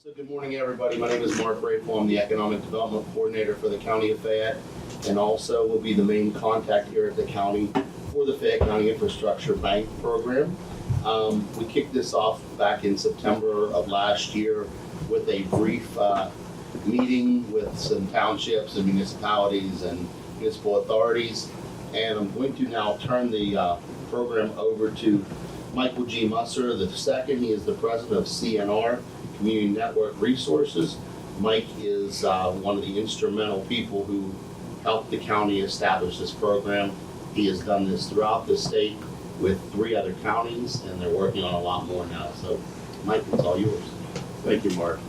So good morning, everybody. My name is Mark Rafail. I'm the Economic Development Coordinator for the County of Fayette, and also will be the main contact here at the county for the Fayette County Infrastructure Bank program. We kicked this off back in September of last year with a brief meeting with some townships and municipalities and municipal authorities. And I'm going to now turn the program over to Michael G. Musser II. He is the president of CNR, Community Network Resources. Mike is one of the instrumental people who helped the county establish this program. He has done this throughout the state with 3 other counties, and they're working on a lot more now. So, Mike, it's all yours. Thank you, Mark.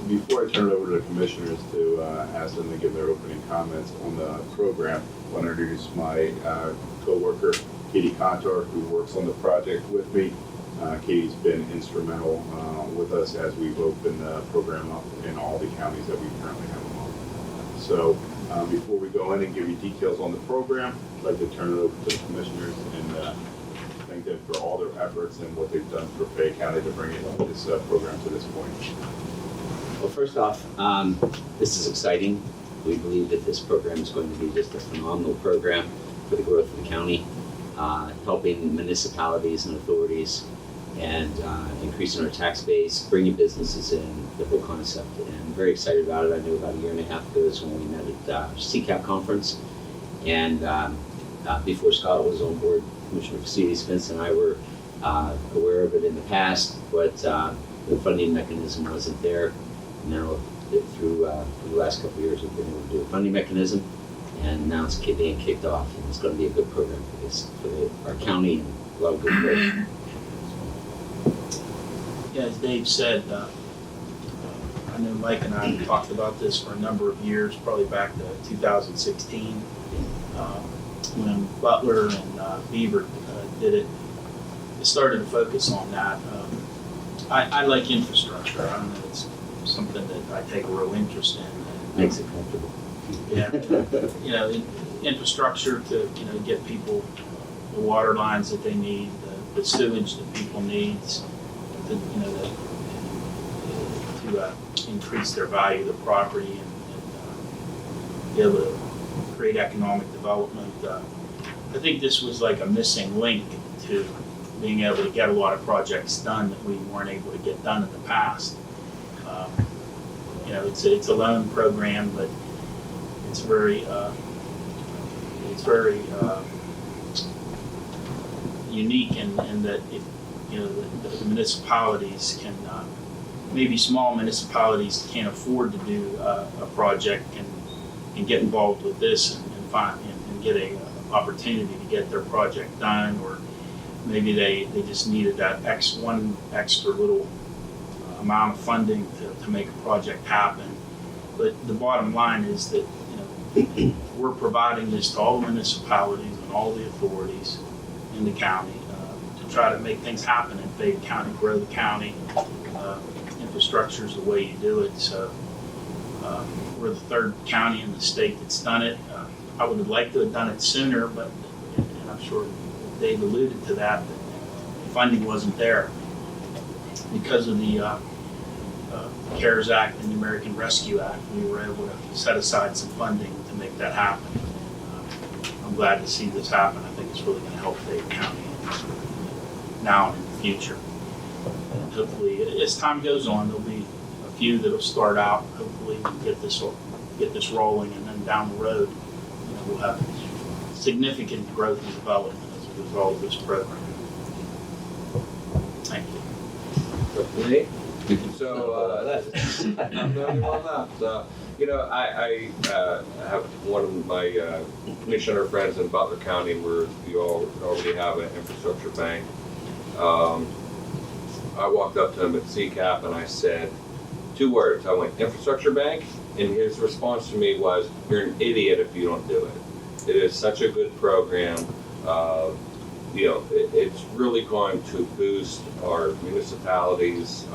Before I turn it over to the commissioners to ask them to give their opening comments on the program, I want to introduce my co-worker, Katie Contar, who works on the project with me. Katie's been instrumental with us as we've opened the program up in all the counties that we currently have them on. So before we go in and give you details on the program, I'd like to turn it over to the commissioners and thank them for all their efforts and what they've done for Fayette County to bring this program to this point. Well, first off, this is exciting. We believe that this program is going to be just a phenomenal program for the growth of the county, helping municipalities and authorities and increasing our tax base, bringing businesses in, the whole concept. And I'm very excited about it. I know about a year and a half ago is when we met at CCAP conference. And before Scott was on board, Commissioner Vicites, Vince and I were aware of it in the past, but the funding mechanism wasn't there. Now, through the last couple of years, we've been able to do a funding mechanism, and now it's being kicked off, and it's going to be a good program for our county and a lot of good growth. Yeah, as Dave said, I know Mike and I have talked about this for a number of years, probably back to 2016, when Butler and Beaver did it. It started to focus on that. I like infrastructure. I don't know, it's something that I take a real interest in. Makes it comfortable. Yeah, infrastructure to get people the water lines that they need, the sewage that people need, to increase their value of the property and be able to create economic development. I think this was like a missing link to being able to get a lot of projects done that we weren't able to get done in the past. It's a loan program, but it's very unique in that the municipalities can maybe small municipalities can't afford to do a project and get involved with this and get a opportunity to get their project done, or maybe they just needed that one extra little amount of funding to make a project happen. But the bottom line is that we're providing this to all the municipalities and all the authorities in the county to try to make things happen in Fayette County, grow the county. Infrastructure is the way you do it. So we're the 3rd county in the state that's done it. I would have liked to have done it sooner, but and I'm sure Dave alluded to that the funding wasn't there because of the CARES Act and the American Rescue Act. We were able to set aside some funding to make that happen. I'm glad to see this happen. I think it's really going to help Fayette County now and in the future. And hopefully, as time goes on, there'll be a few that'll start out. Hopefully, we get this rolling, and then down the road, we'll have significant growth and development as a result of this program. Thank you. So I'm the only one left. I have one of my commissioner friends in Butler County where you all already have an infrastructure bank. I walked up to him at CCAP and I said 2 words. I went, infrastructure bank? And his response to me was, you're an idiot if you don't do it. It is such a good program. It's really going to boost our municipalities.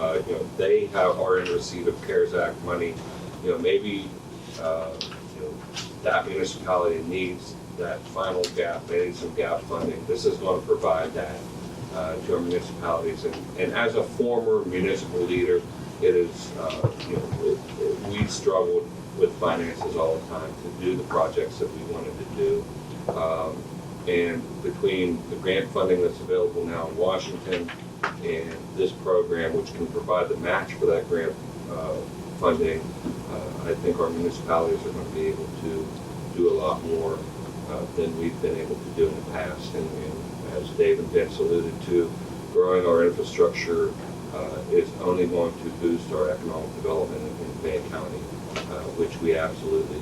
They are in receipt of CARES Act money. Maybe that municipality needs that final gap. They need some gap funding. This is going to provide that to our municipalities. And as a former municipal leader, it is, we struggled with finances all the time to do the projects that we wanted to do. And between the grant funding that's available now in Washington and this program, which can provide the match for that grant funding, I think our municipalities are going to be able to do a lot more than we've been able to do in the past. And as Dave and Vince alluded to, growing our infrastructure is only going to boost our economic development in Fayette County, which we absolutely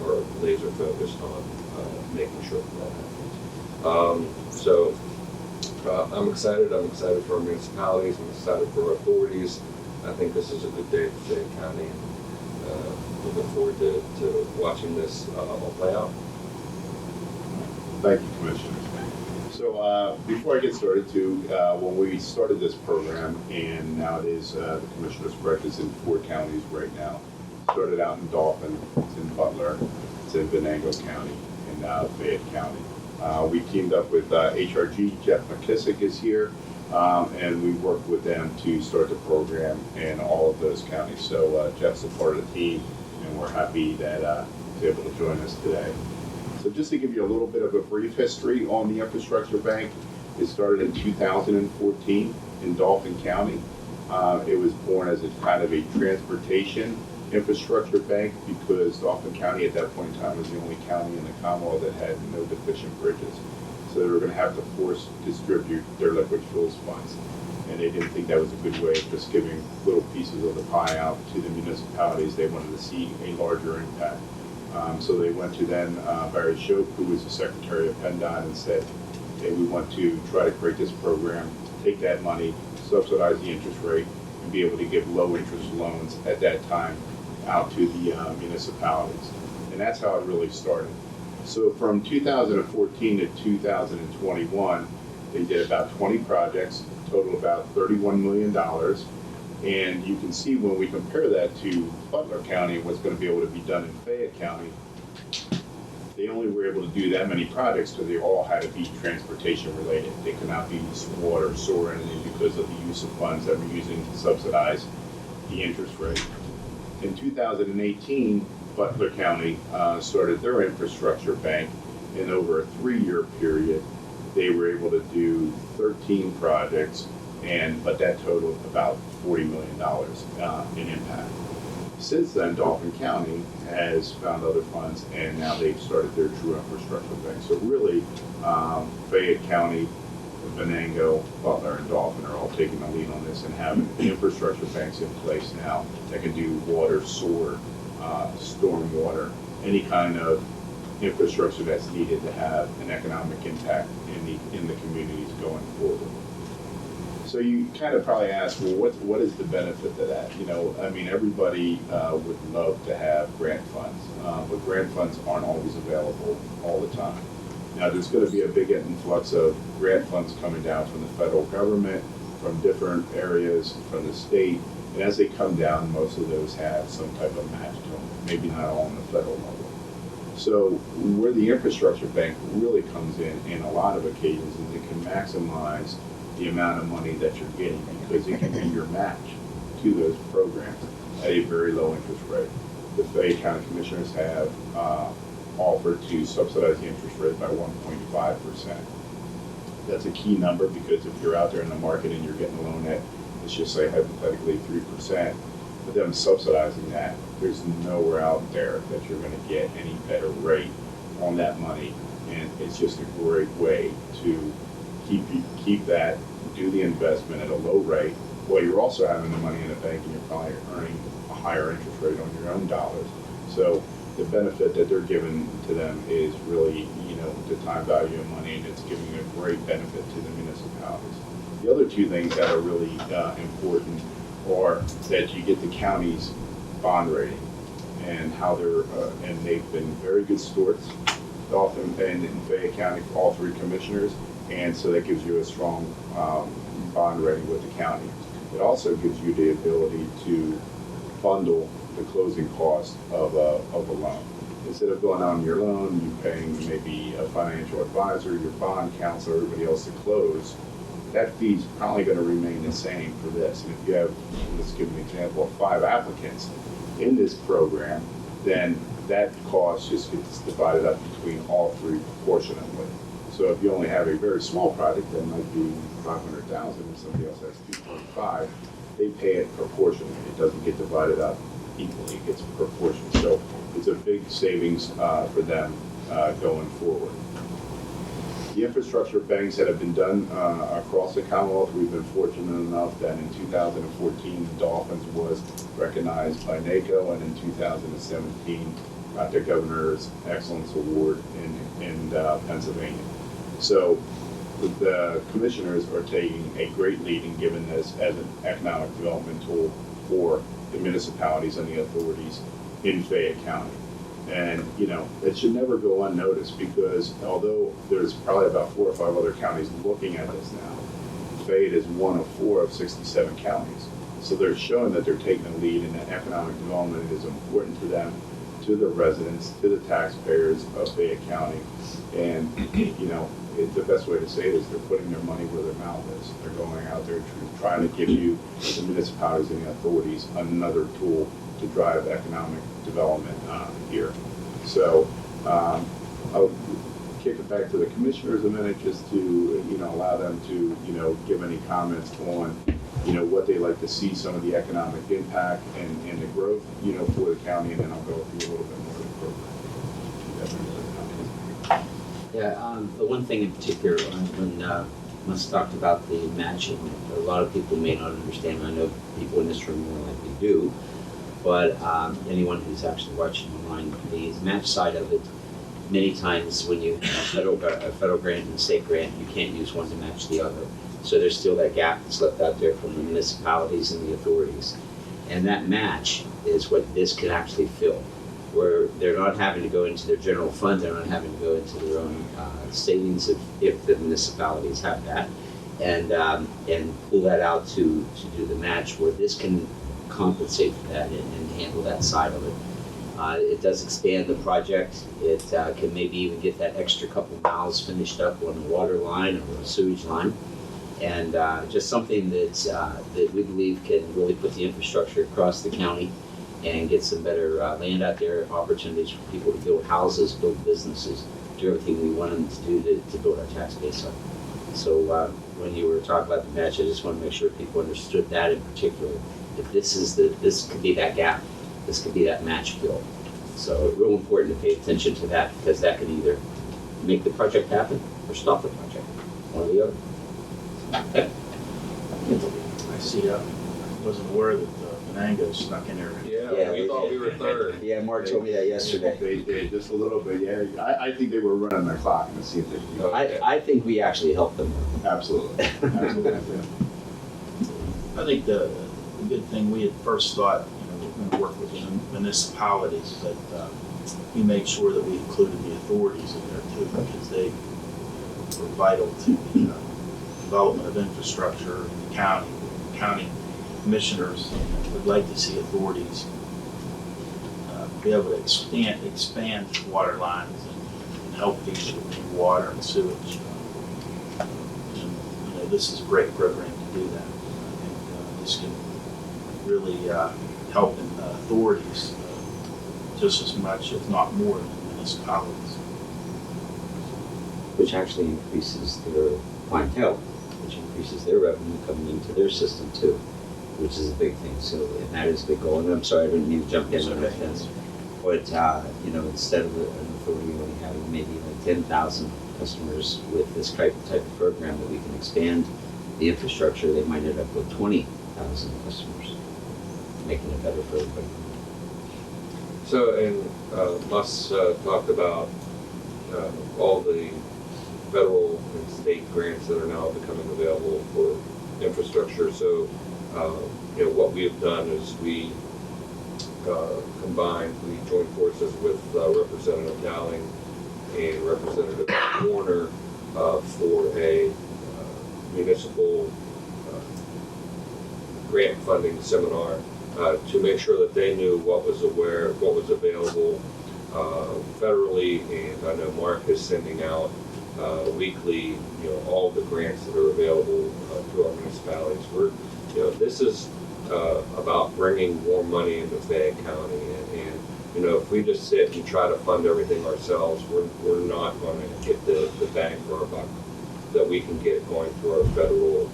are laser focused on making sure that happens. I'm excited. I'm excited for our municipalities. I'm excited for our authorities. I think this is a good day for Fayette County, and looking forward to watching this all play out. Thank you, Commissioners. So before I get started too, when we started this program, and now it is the Commissioners' Breakfast in 4 counties right now. Started out in Dauphin, it's in Butler, it's in Venango County, and Fayette County. We teamed up with HRG, Jeff McKissick is here, and we worked with them to start the program in all of those counties. So Jeff's a part of the team, and we're happy that he's able to join us today. So just to give you a little bit of a brief history on the Infrastructure Bank, it started in 2014 in Dauphin County. It was born as a kind of a transportation infrastructure bank because Dauphin County at that point in time was the only county in the Commonwealth that had no deficient bridges. So they were going to have to force distribute their liquid fuels funds. And they didn't think that was a good way of just giving little pieces of the pie out to the municipalities. They wanted to see a larger impact. So they went to then Barry Shope, who was the Secretary of PennDOT, and said, hey, we want to try to create this program, take that money, subsidize the interest rate, and be able to give low interest loans at that time out to the municipalities. And that's how it really started. So from 2014 to 2021, they did about 20 projects, total about $31 million. And you can see when we compare that to Butler County, what's going to be able to be done in Fayette County, they only were able to do that many projects because they all had to be transportation related. They could not be water, sewer, or anything because of the use of funds that we're using to subsidize the interest rate. In 2018, Butler County started their infrastructure bank. In over a 3-year period, they were able to do 13 projects, but that totaled about $40 million in impact. Since then, Dauphin County has found other funds, and now they've started their true infrastructure bank. So really, Fayette County, Venango, Butler, and Dauphin are all taking the lead on this and having infrastructure banks in place now that can do water, sewer, storm water, any kind of infrastructure that's needed to have an economic impact in the communities going forward. So you kind of probably ask, well, what is the benefit to that? You know, I mean, everybody would love to have grant funds, but grant funds aren't always available all the time. Now, there's going to be a big influx of grant funds coming down from the federal government, from different areas, from the state, and as they come down, most of those have some type of match to them, maybe not all on the federal level. So where the infrastructure bank really comes in a lot of occasions, is it can maximize the amount of money that you're getting because it can be your match to those programs at a very low interest rate. The Fayette County Commissioners have offered to subsidize the interest rate by 1.5%. That's a key number because if you're out there in the market and you're getting a loan at, let's just say hypothetically 3%, with them subsidizing that, there's nowhere out there that you're going to get any better rate on that money. And it's just a great way to keep that, do the investment at a low rate, while you're also having the money in the bank and you're probably earning a higher interest rate on your own dollars. So the benefit that they're giving to them is really, the time value of money, and it's giving a great benefit to the municipalities. The other two things that are really important are that you get the county's bond rating and how and they've been very good stewards, Dauphin and in Fayette County, all 3 commissioners, and so that gives you a strong bond rating with the county. It also gives you the ability to bundle the closing cost of a loan. Instead of going on your loan, you're paying maybe a financial advisor, your bond counsel, everybody else to close. that fee's probably gonna remain the same for this. And if you have, let's give an example of 5 applicants in this program, then that cost just gets divided up between all 3 proportionately. So if you only have a very small project that might be 500,000 and somebody else has 2.5, they pay it proportionally. It doesn't get divided up equally, it gets proportionate. So it's a big savings for them going forward. The infrastructure banks that have been done across the Commonwealth, we've been fortunate enough that in 2014, Dolphins was recognized by NACO, and in 2017, got the Governor's Excellence Award in Pennsylvania. So the commissioners are taking a great lead in giving this as an economic development tool for the municipalities and the authorities in Fayette County. And, you know, it should never go unnoticed, because although there's probably about 4 or 5 other counties looking at this now, Fayette is one of 4 of 67 counties. So they're showing that they're taking a lead, and that economic development is important to them, to the residents, to the taxpayers of Fayette County. And, you know, the best way to say it is they're putting their money where their mouth is. They're going out there trying to give you, the municipalities and the authorities, another tool to drive economic development here. So I'll kick it back to the commissioners a minute, just to, you know, allow them to, you know, give any comments on, you know, what they like to see, some of the economic impact and the growth, you know, for the county, and then I'll go through a little bit more of the program. Yeah, the one thing in particular, when Mus talked about the matching, a lot of people may not understand. I know people in this room more likely do, but anyone who's actually watching online, the match side of it, many times when you have a federal grant and a state grant, you can't use one to match the other. So there's still that gap that's left out there from the municipalities and the authorities. And that match is what this can actually fill, where they're not having to go into their general fund, they're not having to go into their own savings if the municipalities have that, and pull that out to do the match, where this can compensate for that and handle that side of it. It does expand the project. It can maybe even get that extra couple miles finished up on a water line or a sewage line, and just something that we believe can really put the infrastructure across the county and get some better land out there, opportunities for people to build houses, build businesses, do everything we want them to do to build our tax base up. So when you were talking about the match, I just want to make sure people understood that in particular. If this could be that gap, this could be that match fill. So real important to pay attention to that, because that could either make the project happen or stop the project, one or the other. Okay. I see, I wasn't aware that Venango snuck in there. Yeah, We thought we were third. Yeah, Mark told me that yesterday. They did, just a little bit, yeah. I think they were running their clock and see if they could do it. I think we actually helped them. Absolutely, absolutely. I think the good thing, we had first thought, you know, we're going to work with the municipalities, but we made sure that we included the authorities in there too, because they were vital to the development of infrastructure in the county. County commissioners would like to see authorities be able to expand water lines and help people with water and sewage. And, you know, this is a great program to do that. I think this can really help authorities just as much, if not more, than municipalities. Which actually increases their clientele, which increases their revenue coming into their system too, which is a big thing. So, and that is a big goal. And I'm sorry, I didn't mean to jump in on that. But, you know, instead of an authority only having maybe like 10,000 customers with this type of program that we can expand the infrastructure, they might end up with 20,000 customers, making it better for everybody. So, and Mus talked about all the federal and state grants that are now becoming available for infrastructure. So, you know, what we have done is we joined forces with Representative Dowling and Representative Warner for a municipal grant funding seminar to make sure that they knew what was available federally. And I know Mark is sending out weekly, all the grants that are available to our municipalities. This is about bringing more money into Fayette County, and if we just sit and try to fund everything ourselves, we're not going to get the bang for our buck that we can get going through our federal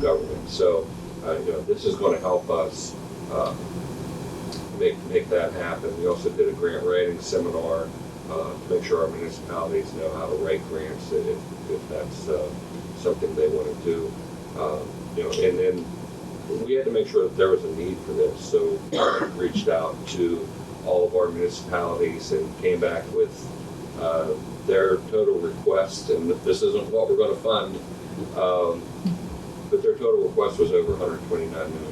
government. So, this is going to help us make that happen. We also did a grant writing seminar to make sure our municipalities know how to write grants if that's something they want to do. And then we had to make sure that there was a need for this. So I reached out to all of our municipalities and came back with their total request, and this isn't what we're going to fund, but their total request was over $129 million.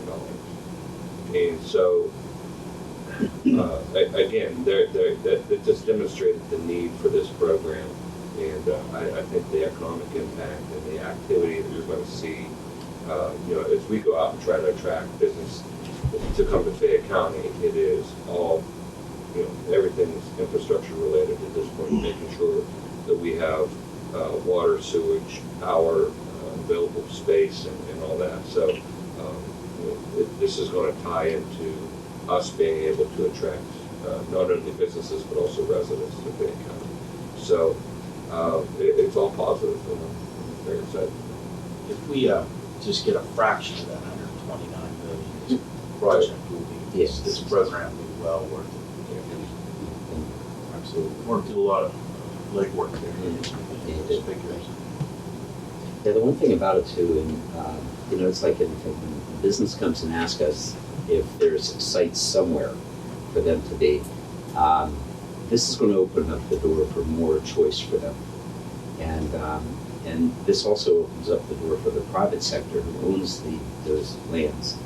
And so, again, that just demonstrated the need for this program, and I think the economic impact and the activity that you're going to see, as we go out and try to attract business to come to Fayette County, it is all, everything is infrastructure related at this point, making sure that we have water, sewage, power, available space, and all that. So this is going to tie into us being able to attract not only businesses but also residents to Fayette County. So it's all positive, and I'm very excited. If we just get a fraction of that 129 million, this project will be, Yes. this program will be well worth it. Absolutely. We're going to do a lot of legwork there. Yeah. Yeah, the one thing about it too, and it's like anything, when a business comes and asks us if there's sites somewhere for them to be, this is going to open up the door for more choice for them. And this also opens up the door for the private sector who owns those lands.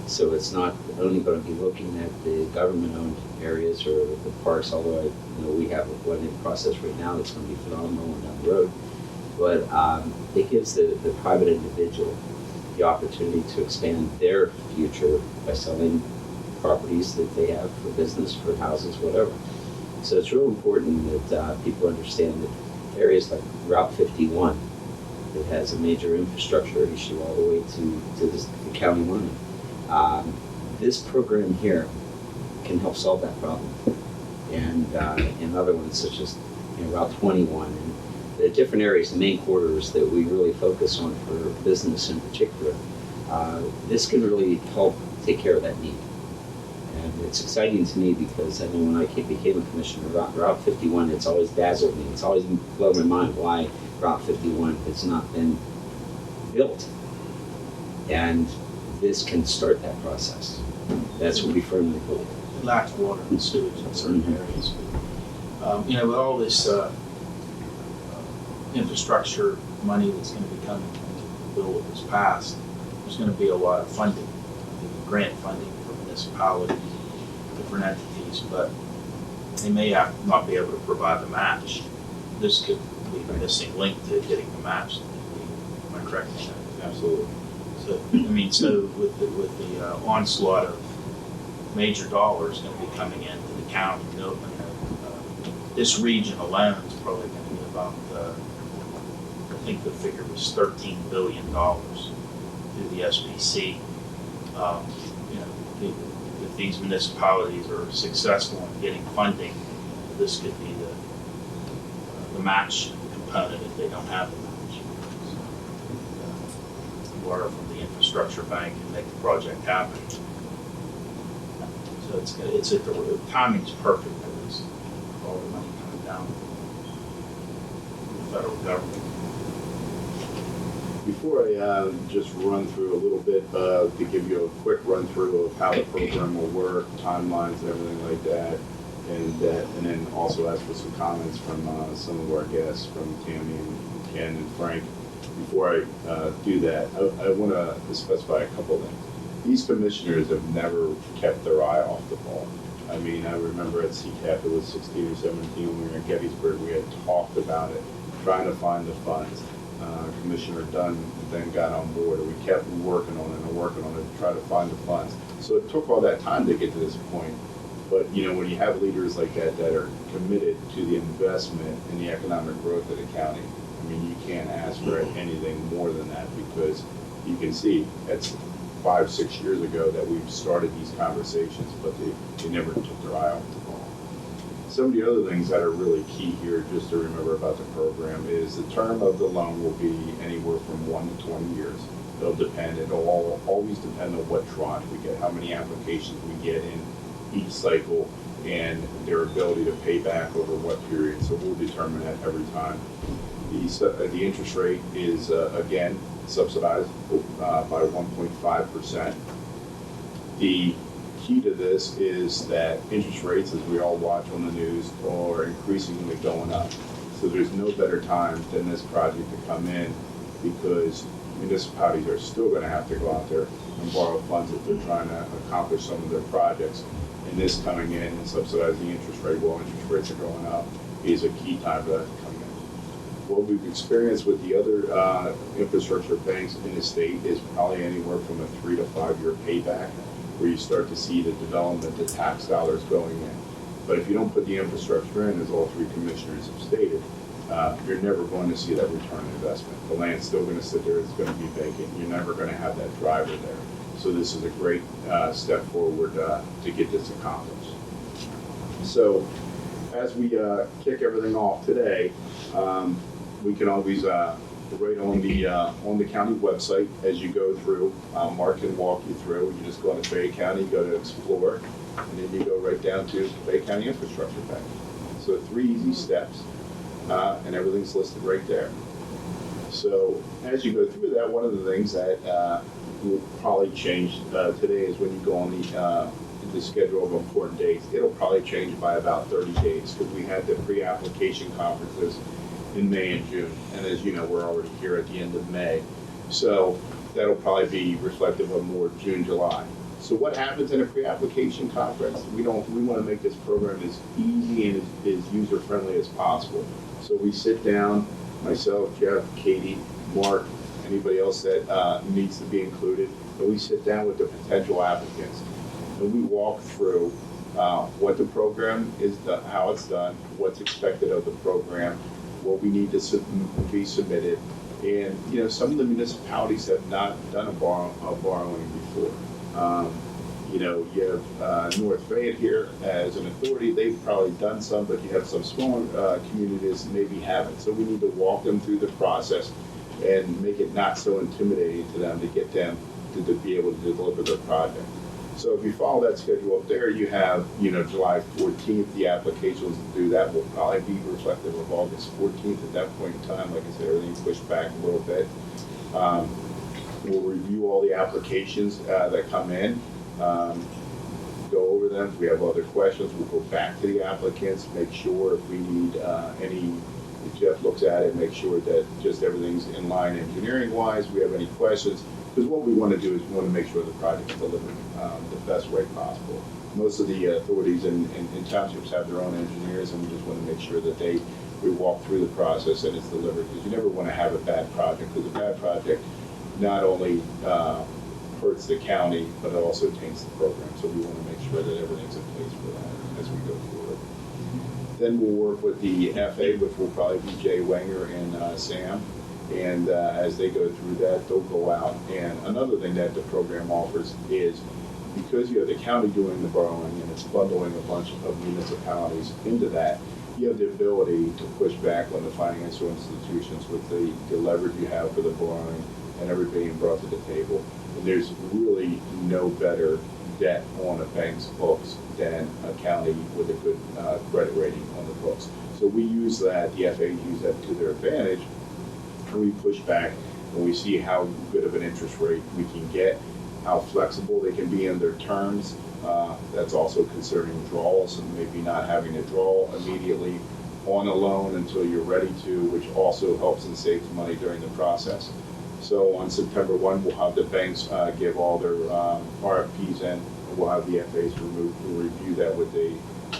So it's not only going to be looking at the government-owned areas or the parks, although we have one in process right now that's going to be phenomenal and down the road. But it gives the private individual the opportunity to expand their future by selling properties that they have for business, for houses, whatever. So it's real important that people understand that areas like Route 51 that has a major infrastructure issue all the way to the county line. This program here can help solve that problem, and other ones such as Route 21 and the different areas, the main corridors that we really focus on for business in particular. This can really help take care of that need. And it's exciting to me because I know when I became a commissioner, Route 51, it's always dazzled me. It's always blown my mind why Route 51 has not been built. And this can start that process. That's what we firmly believe. It lacks water and sewage in certain areas. But, with all this infrastructure money that's going to be coming into the bill that was passed, there's going to be a lot of funding, grant funding for municipalities, different entities, but they may not be able to provide the match. This could be the missing link to getting the match. Am I correct in that? Absolutely. So with the onslaught of major dollars going to be coming into the county, this region alone is probably going to get about, I think the figure was $13 billion through the SBC. If these municipalities are successful in getting funding, this could be the match component if they don't have the match. Borrow from the infrastructure bank and make the project happen. So the timing's perfect for this, all the money coming down from the federal government. Before I just run through a little bit to give you a quick run through of how the program will work, timelines and everything like that, and then also ask for some comments from some of our guests, from Tammy and Ken and Frank. Before I do that, I want to specify a couple of things. These commissioners have never kept their eye off the ball. I mean, I remember at CCAP, it was 16 or 17 when we were in Gettysburg, we had talked about it, trying to find the funds. Commissioner Dunn then got on board, and we kept working on it to try to find the funds. So it took all that time to get to this point. But, when you have leaders like that are committed to the investment and the economic growth of the county, I mean, you can't ask for anything more than that because you can see it's 5-6 years ago that we've started these conversations, but they never took their eye off the ball. Some of the other things that are really key here, just to remember about the program, is the term of the loan will be anywhere from 1 to 20 years. It'll always depend on what tranche we get, how many applications we get in each cycle, and their ability to pay back over what period. So we'll determine that every time. The interest rate is, again, subsidized by 1.5%. The key to this is that interest rates, as we all watch on the news, are increasingly going up. So there's no better time than this project to come in because municipalities are still going to have to go out there and borrow funds if they're trying to accomplish some of their projects. And this coming in and subsidizing the interest rate while interest rates are going up is a key time for that to come in. What we've experienced with the other infrastructure banks in the state is probably anywhere from a 3 to 5 year payback, where you start to see the development, the tax dollars going in. But if you don't put the infrastructure in, as all three commissioners have stated, you're never going to see that return on investment. The land's still going to sit there, it's going to be vacant, you're never going to have that driver there. So this is a great step forward to get this accomplished. So as we kick everything off today, we can always right on the county website as you go through. Mark can walk you through. You just go into Fayette County, go to Explore, and then you go right down to Fayette County Infrastructure Bank. So 3 easy steps, and everything's listed right there. So as you go through that, one of the things that will probably change today is when you go on the schedule of important dates. It'll probably change by about 30 days because we had the pre-application conferences in May and June, and as you know, we're already here at the end of May, so that'll probably be reflective of more June, July. So what happens in a pre-application conference? We want to make this program as easy and as user-friendly as possible. So we sit down, myself, Jeff, Katie, Mark, anybody else that needs to be included, and we sit down with the potential applicants, and we walk through what the program is, how it's done, what's expected of the program, what we need to be submitted. And, you know, some of the municipalities have not done a borrowing before. You know, you have North Fayette here as an authority. They've probably done some, but you have some smaller communities that maybe haven't. So we need to walk them through the process and make it not so intimidating to them to get them to be able to deliver their project. So if you follow that schedule up there, you have, you know, July 14th, the applications to do that will probably be reflective of August 14th at that point in time. Like I said, everything's pushed back a little bit. We'll review all the applications that come in, go over them. If we have other questions, we'll go back to the applicants, make sure if we need if Jeff looks at it, make sure that just everything's in line engineering-wise. We have any questions. Because what we want to do is we want to make sure the project is delivered the best way possible. Most of the authorities and townships have their own engineers, and we just want to make sure that we walk through the process and it's delivered. Because you never want to have a bad project, because a bad project not only hurts the county, but it also taints the program. So we want to make sure that everything's in place for that as we go forward. Then we'll work with the FA, which will probably be Jay Wenger and Sam. And as they go through that, they'll go out. And another thing that the program offers is, because you have the county doing the borrowing and it's bundling a bunch of municipalities into that, you have the ability to push back on the financial institutions with the leverage you have for the borrowing and everything being brought to the table. And there's really no better debt on a bank's books than a county with a good credit rating on the books. So we use that, the FA use that to their advantage. And we push back and we see how good of an interest rate we can get, how flexible they can be in their terms. That's also considering draws and maybe not having to draw immediately on a loan until you're ready to, which also helps and saves money during the process. So on September 1, we'll have the banks give all their RFPs in, and we'll have the FAs we'll review that with the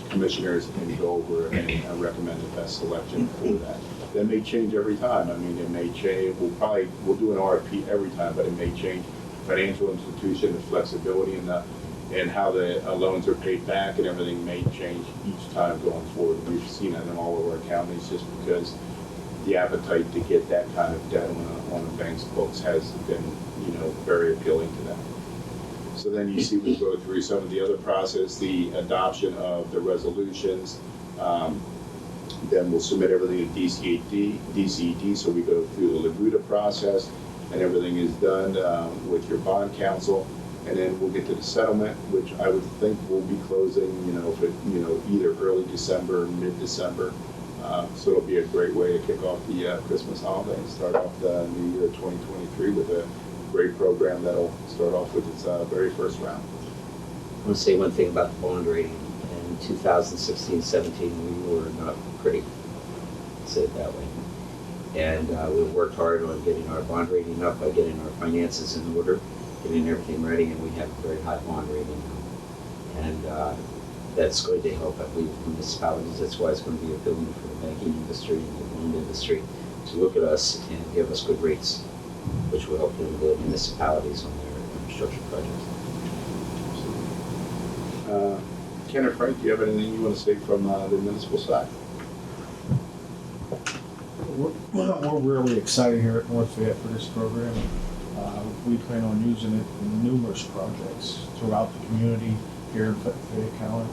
commissioners and go over and recommend the best selection for that. That may change every time. I mean, it may change. We'll do an RFP every time, but it may change financial institution, the flexibility and how the loans are paid back, and everything may change each time going forward. We've seen it in all of our counties just because the appetite to get that kind of debt on the bank's books has been, very appealing to them. So then you see we go through some of the other process, the adoption of the resolutions. Then we'll submit everything to DCED, so we go through the LAGUDA process, and everything is done with your bond counsel. And then we'll get to the settlement, which I would think will be closing, either early December, mid-December. So it'll be a great way to kick off the Christmas holiday and start off the new year 2023 with a great program that'll start off with its very first round. I want to say one thing about the bond rating. In 2016-17, we were not pretty, say it that way. And we worked hard on getting our bond rating up by getting our finances in order, getting everything ready, and we have a very high bond rating now. And that's going to help, I believe, municipalities. That's why it's going to be appealing for the banking industry and the bond industry to look at us and give us good rates, which will help the municipalities on their infrastructure projects. Ken or Frank, do you have anything you want to say from the municipal side? We're really excited here at North Fayette for this program. We plan on using it in numerous projects throughout the community here in Fayette County.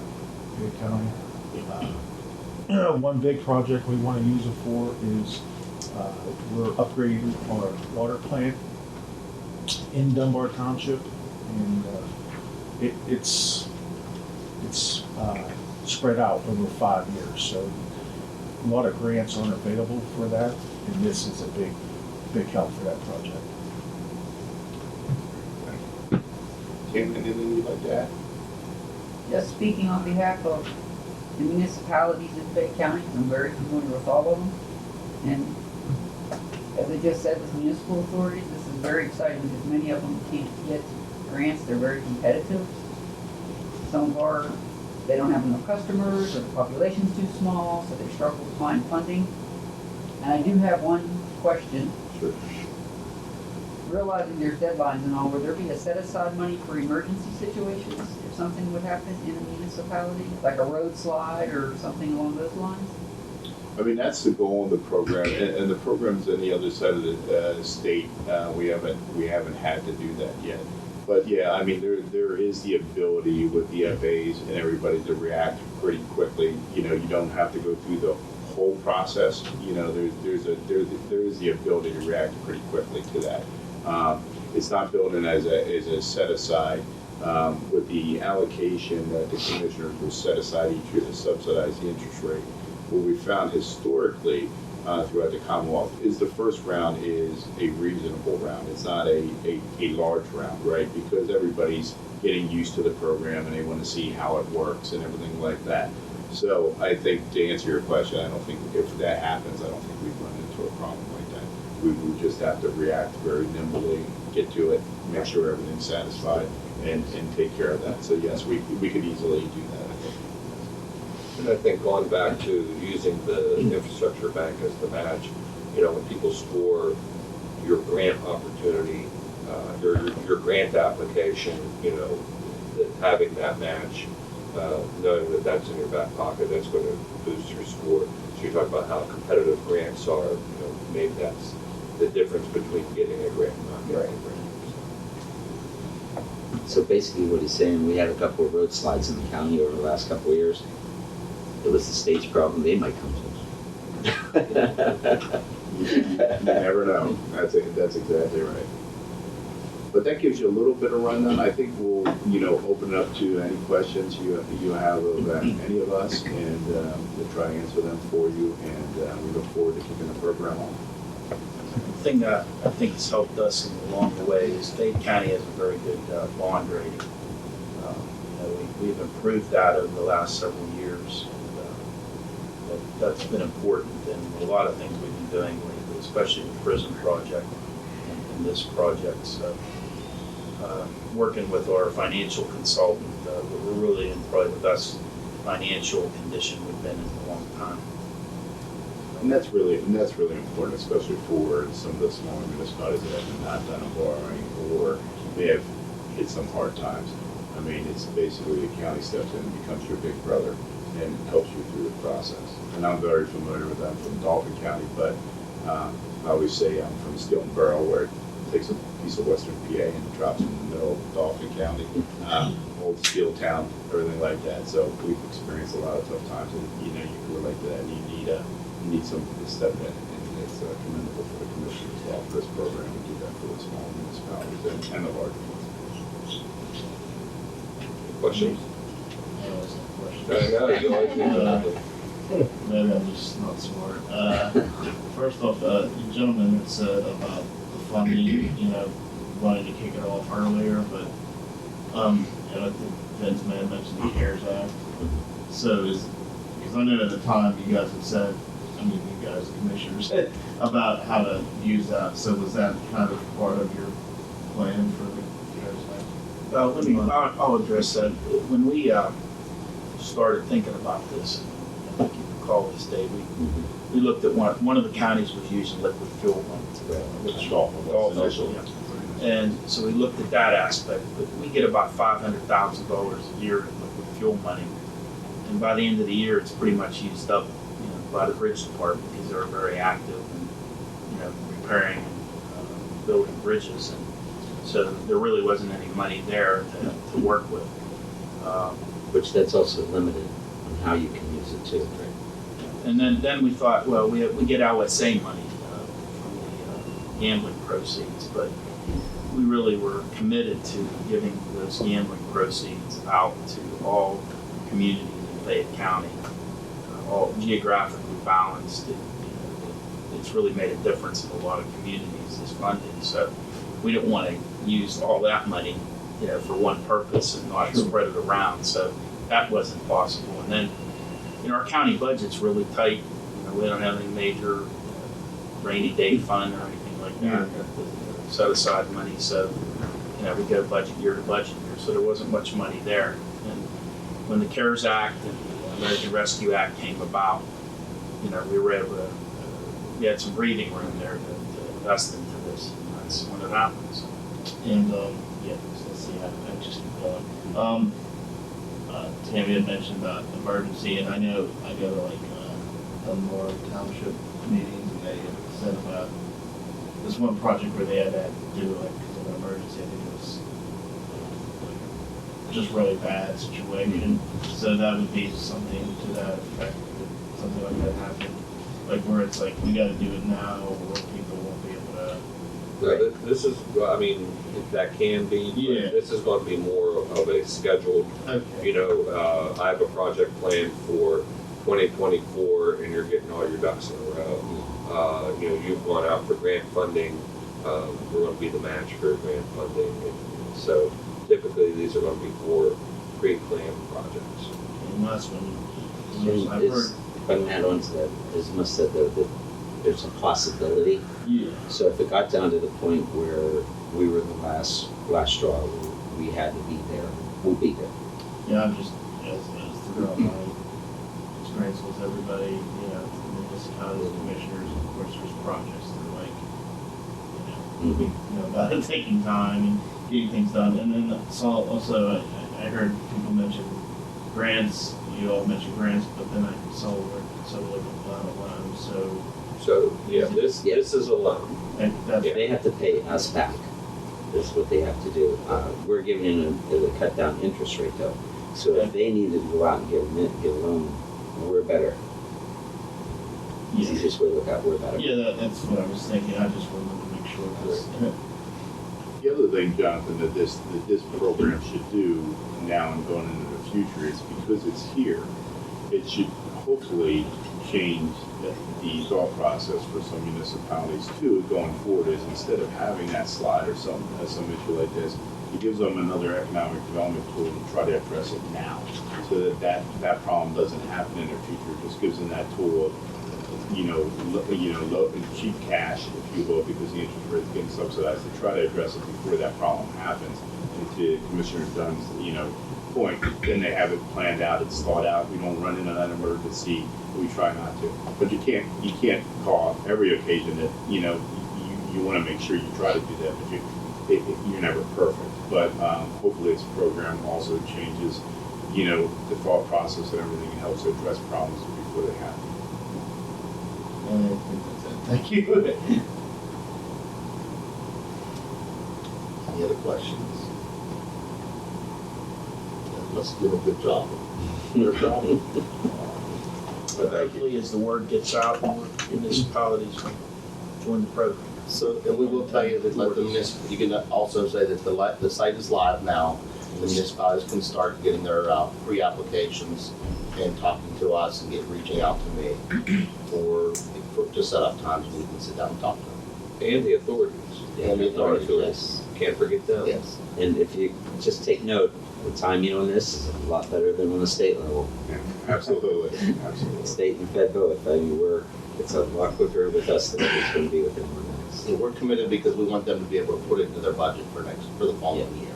One big project we want to use it for is we're upgrading our water plant in Dunbar Township, and it's spread out over 5 years. So a lot of grants aren't available for that, and this is a big help for that project. Tim, anything you'd like to add? Just speaking on behalf of the municipalities in Fayette County, I'm very familiar with all of them. And as I just said, with municipal authorities, this is very exciting because many of them can't get grants. They're very competitive. Some of they don't have enough customers, or the population's too small, so they struggle to find funding. And I do have one question. Sure. Realizing there's deadlines and all, would there be a set-aside money for emergency situations if something would happen in a municipality, like a road slide or something along those lines? I mean, that's the goal of the program, and the program's on the other side of the state. We haven't had to do that yet. But yeah, I mean, there is the ability with the FAs and everybody to react pretty quickly. You don't have to go through the whole process. There is the ability to react pretty quickly to that. It's not built in as a set aside. With the allocation that the commissioners will set aside each year to subsidize the interest rate. What we found historically throughout the Commonwealth is the first round is a reasonable round. It's not a large round, right? Because everybody's getting used to the program and they want to see how it works and everything like that. So I think to answer your question, I don't think if that happens, I don't think we'd run into a problem like that. We would just have to react very nimbly, get to it, make sure everything's satisfied, and take care of that. So yes, we could easily do that, I think. And I think going back to using the infrastructure bank as the match, when people score your grant opportunity, your grant application, that having that match, knowing that that's in your back pocket, that's going to boost your score. So you talk about how competitive grants are, maybe that's the difference between getting a grant and not getting a grant. So basically what he's saying, we had a couple of road slides in the county over the last couple of years. It was the state's problem, they might come to us. You never know. That's exactly right. But that gives you a little bit of rundown. I think we'll, open it up to any questions you have of any of us, and we'll try to answer them for you. And we look forward to kicking the program off. The thing that I think has helped us along the way is Fayette County has a very good bond rating. We've improved that over the last several years. That's been important in a lot of things we've been doing lately, especially the prison project and this project. So, working with our financial consultant, we're really in probably the best financial condition we've been in a long time. And that's really important, especially for some of the smaller municipalities that have not done a borrowing or may have hit some hard times. I mean, it's basically the county steps in and becomes your big brother and helps you through the process. And I'm very familiar with them from Dauphin County, but I always say I'm from Stilton Borough, where it takes a piece of western PA and drops in the middle of Dauphin County, old steel town, everything like that. So we've experienced a lot of tough times, and you can relate to that. And you need somebody to step in, and it's commendable for the commission as well for this program to do that for the small municipalities and the large ones. Questions? That was a question. I know, you always do that. Maybe I'm just not smart. First off, the gentleman had said about the funding, wanting to kick it off earlier, but, I think Vince may have mentioned the CARES Act. So because I know at the time you guys had said, you guys, commissioners, about how to use that. So was that kind of part of your plan for the CARES Act? I'll address that. When we started thinking about this, I think you recall this, Dave, we looked at one of the counties was using liquid fuel, which and so we looked at that aspect. But we get about $500,000 a year in liquid fuel money, and by the end of the year, it's pretty much used up, by the bridge department because they're very active in, repairing and building bridges, and so there really wasn't any money there to work with. Which that's also limited on how you can use it too. And then we thought, well, we get LSA money from the gambling proceeds, but we really were committed to giving those gambling proceeds out to all communities in Fayette County, all geographically balanced. It's really made a difference in a lot of communities, this funding. So we didn't want to use all that money, for one purpose and not spread it around. So that wasn't possible. And then, our county budget's really tight. We don't have any major rainy day fund or anything like that. Set aside money, so we go budget year to budget year. So there wasn't much money there. And when the CARES Act and the American Rescue Act came about, we were able to. We had some breathing room there to invest into this. And that's when it happens. And, so let's see, I just keep going. Tammy had mentioned about emergency, and I know I go to Dunmore Township meetings, and they had said about this one project where they had to do an emergency. I think it was just really bad situation. So that would be something to that effect, that something like that happened, where it's we got to do it now, or people won't be able to. Right. This is, if that can be, this is going to be more of a scheduled, I have a project planned for 2024 and you're getting all your ducks in a row. You've gone out for grant funding, we're going to be the match for grant funding. And so typically these are going to be for pre-planned projects. And that's when I've heard. If I can add on to that, as Ms. said, though, that there's a possibility. Yeah. So if it got down to the point where we were the last straw, we had to be there, we'll be there. Yeah, I'm just, as throughout my experience with everybody, the municipalities, commissioners, of course, there's projects that are about it taking time and getting things done. And then also, I heard people mention grants. You all mentioned grants, but then I saw where a loan. So this is a loan. They have to pay us back. That's what they have to do. We're giving them a cut down interest rate though. So if they needed to go out and get a loan, we're better. It's the easiest way to look at we're better. Yeah, that's what I was thinking. I just wanted to make sure. The other thing, Jonathan, that this program should do now and going into the future is because it's here, it should hopefully change the thought process for some municipalities too going forward. Is instead of having that slide or some issue like this, it gives them another economic development tool to try to address it now, so that problem doesn't happen in the future. It just gives them that tool of low and cheap cash, if you will, because the interest rate is getting subsidized, to try to address it before that problem happens. And to Commissioner Dunn's point, then they have it planned out, it's thought out. We don't run into that emergency. We try not to. But you can't call every occasion that you want to make sure you try to do that, but you're never perfect. But hopefully this program also changes the thought process and everything, and helps to address problems before they happen. And I think that's it. Thank you. Any other questions? Let's do a good job. Good job. But thank you. Hopefully, as the word gets out, more municipalities will join the program. So, and we will tell you that let the municipal, you can also say that the site is live now. The municipalities can start getting their pre-applications and talking to us and reaching out to me to set up times when we can sit down and talk to them. And the authorities. And the authorities, yes. Can't forget them. Yes. And if you just take note, the timing on this is a lot better than on the state level. Yeah, absolutely, absolutely. State and fed both. I mean, it's a lot quicker with us than it's going to be with anyone else. So we're committed because we want them to be able to put it into their budget for the following year.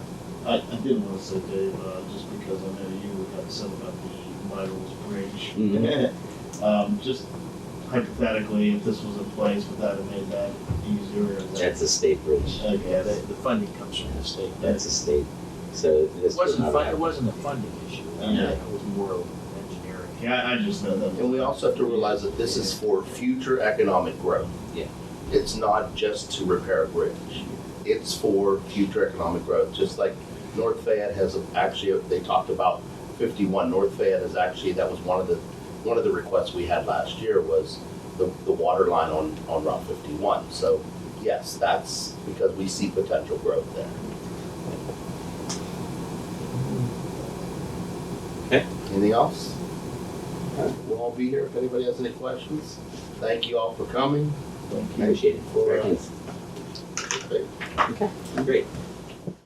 I did want to say, Dave, just because I know you had said about the Miles Bridge. Mhm. Just hypothetically, if this was in place, would that have made that easier? Or is that- That's a state bridge. Okay, Yeah, the funding comes from the state. That's a state. So this It would not happen. it wasn't a funding issue. Yeah. It was more of engineering. Yeah, I just know that. And we also have to realize that this is for future economic growth. Yeah. It's not just to repair a bridge. It's for future economic growth, just like North Fayette has actually, they talked about 51. North Fayette is actually, that was one of the requests we had last year was the water line on Route 51. So yes, that's because we see potential growth there. Okay. Anything else? All right, we'll all be here if anybody has any questions. Thank you all for coming. Thank you. Appreciate it. For, Thanks. okay. Okay, great.